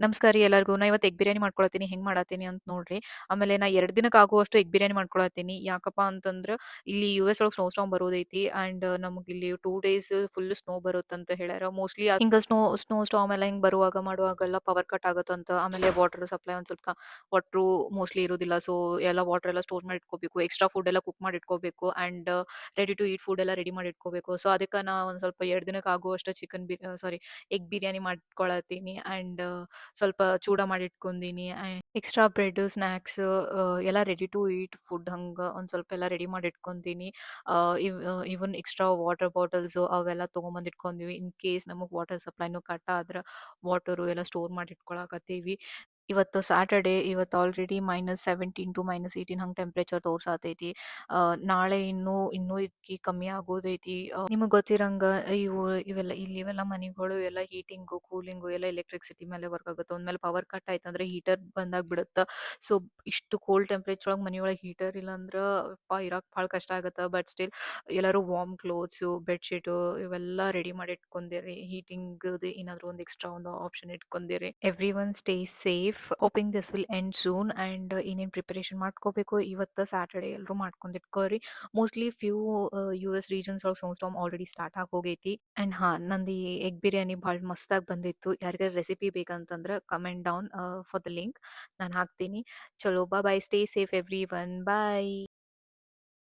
ನಮಸ್ಕಾರ ರೀ ಎಲ್ಲರಿಗೂ. ನಾ ಇವತ್ತು ಎಗ್ ಬಿರಿಯಾನಿ ಮಾಡ್ಕೊಳತ್ತೀನಿ. ಹೆಂಗ್ ಮಾಡತ್ತೀನಿ ಅಂತ ನೋಡ್ರಿ. ಆಮೇಲೆ ನಾ 2 ದಿನಕ್ಕೆ ಆಗುವಷ್ಟು ಎಗ್ ಬಿರಿಯಾನಿ ಮಾಡ್ಕೊಳತ್ತೀನಿ. ಯಾಕಪ್ಪ ಅಂತಂದ್ರ ಇಲ್ಲಿ ಯುಎಸ್ ಒಳಗ್ ಸ್ನೋ ಸ್ಟಾರ್ಮ್ ಬರೋದೈತಿ. ಆಂಡ್ ನಮಗಿಲ್ಲಿ 2 ಡೇಸ್ ಫುಲ್ ಸ್ನೋ ಬರುತ್ತಂತ ಹೇಳ್ಯಾರ. ಮೋಸ್ಟ್ಲಿ ಹಿಂಗ ಸ್ನೋ ಸ್ಟಾರ್ಮ್ ಎಲ್ಲ ಹಿಂಗ್ ಮಾಡುವಾಗೆಲ್ಲ ಪವರ್ ಕಟ್ ಆಗುತ್ತಂತ. ಆಮೇಲೆ ವಾಟರ್ ಸಪ್ಲೈ ಒಂದ್ ಸ್ವಲ್ಪ ವಾಟ್ರು ಮೋಸ್ಟ್ಲಿ ಇರುದಿಲ್ಲ. ಸೊ ಎಲ್ಲ ವಾಟರ್ ಎಲ್ಲ ಸ್ಟೋರ್ ಮಾಡಿ ಇಟ್ಕೋಬೇಕು. ಎಕ್ಸ್ಟ್ರಾ ಫುಡ್ ಎಲ್ಲ ಕುಕ್ ಮಾಡಿ ಇಟ್ಕೋಬೇಕು. And ready to eat food ಎಲ್ಲ ರೆಡಿ ಮಾಡಿ ಇಟ್ಕೋಬೇಕು. ಸೊ ಅದಕ್ಕ ನಾ ಒಂದ್ ಸ್ವಲ್ಪ 2 ದಿನಕ್ಕೆ ಆಗುವಷ್ಟು ಎಗ್ ಬಿರಿಯಾನಿ ಮಾಡ್ಕೊಳತ್ತೀನಿ. ಆಂಡ್ ಸ್ವಲ್ಪ ಚೂಡ ಮಾಡಿ ಇಟ್ಕೊಂಡೀನಿ. ಎಕ್ಸ್ಟ್ರಾ ಬ್ರೆಡ್, ಸ್ನಾಕ್ಸ್ ಎಲ್ಲ ರೆಡಿ ಟು ಈಟ್ ಫುಡ್ ಹಂಗ ಒಂದ್ ಸ್ವಲ್ಪ ಎಲ್ಲ ರೆಡಿ ಮಾಡಿ ಇಟ್ಕೊಂತೀನಿ. ಇವನ್ ಎಕ್ಸ್ಟ್ರಾ ವಾಟರ್ ಬಾಟಲ್ಸ್ ಅವೆಲ್ಲ ತಗೊಂಬಂದ್ ಇಟ್ಕೊಂಡ್ವಿ. ಇನ್ ಕೇಸ್ ನಮಗ್ ವಾಟರ್ ಸಪ್ಲೈನು ಕಟ್ ಆದ್ರ ವಾಟರು ಎಲ್ಲ ಸ್ಟೋರ್ ಮಾಡಿ ಇಟ್ಕೊಳಕತ್ತೀವಿ. ಇವತ್ತು ಸ್ಯಾಟರ್‌ಡೇ. ಇವತ್ತು ಆಲ್ರೆಡಿ -17 ಟು -18 ಹಂಗ್ ಟೆಂಪರೇಚರ್ ತೋರ್ಸಾತೈತಿ. ನಾಳೆ ಇನ್ನೂ ಇದ್ಕಿ ಕಮ್ಮಿ ಆಗೋದೈತಿ. ನಿಮಗ್ ಗೊತ್ತಿರಂಗ ಇವೆಲ್ಲ ಮನಿಗಳು ಎಲ್ಲ ಹೀಟಿಂಗು, ಕೂಲಿಂಗು ಎಲ್ಲ ಎಲೆಕ್ಟ್ರಿಸಿಟಿ ಮೇಲೆ ವರ್ಕ್ ಆಗುತ್ತೆ. ಒಂದ್ಮೇಲೆ ಪವರ್ ಕಟ್ ಆಯ್ತಂದ್ರೆ ಹೀಟರ್ ಬಂದಾಗ್ ಬಿಡುತ್ತ. ಸೊ ಇಷ್ಟು ಕೋಲ್ಡ್ ಟೆಂಪರೇಚರ್ ಒಳಗ್ ಮನಿಯೊಳಗ್ ಹೀಟರ್ ಇಲ್ಲ ಅಂದ್ರ ಯಪ್ಪಾ ಇರಾಕ್ ಭಾಳ ಕಷ್ಟ ಆಗತ್ತ. ಬಟ್ ಸ್ಟಿಲ್ ಎಲ್ಲಾರು ವಾರ್ಮ್ ಕ್ಲೋತ್ಸು, ಬೆಡ್‌ಶೀಟು ಇವೆಲ್ಲ ರೆಡಿ ಮಾಡಿ ಇಟ್ಕೊಂಡಿರಿ. ಹೀಟಿಂಗ್‌ದು ಏನಾದ್ರು ಒಂದು ಎಕ್ಸ್ಟ್ರಾ ಒಂದು ಆಪ್ಷನ್ ಇಟ್ಕೊಂಡಿರಿ. Everyone stay safe. Hoping this will end soon. And ಏನೇನ್ ಪ್ರಿಪರೇಷನ್ ಮಾಡ್ಕೋಬೇಕು ಇವತ್ತು ಸ್ಯಾಟರ್‌ಡೇ ಎಲ್ಲರೂ ಮಾಡ್ಕೊಂಡ್ ಇಟ್ಕೋರಿ. ಮೋಸ್ಟ್ಲಿ ಫ್ಯೂ ಯುಎಸ್ ರೀಜನ್ಸ್ ಒಳಗ್ ಸ್ನೋ ಸ್ಟಾರ್ಮ್ ಆಲ್ರೆಡಿ ಸ್ಟಾರ್ಟ್ ಆಗಿ ಹೋಗೈತಿ. ಆಂಡ್ ನಂದು ಈ ಎಗ್ ಬಿರಿಯಾನಿ ಭಾಳ ಮಸ್ತಾಗಿ ಬಂದಿತ್ತು. ಯಾರಿಗಾರ ರೆಸಿಪಿ ಬೇಕಂತಂದ್ರೆ comment down for the link ನಾನು ಹಾಕ್ತೀನಿ. ಚಲೋ ಬಾಯ್. Stay safe everyone. ಬಾಯ್.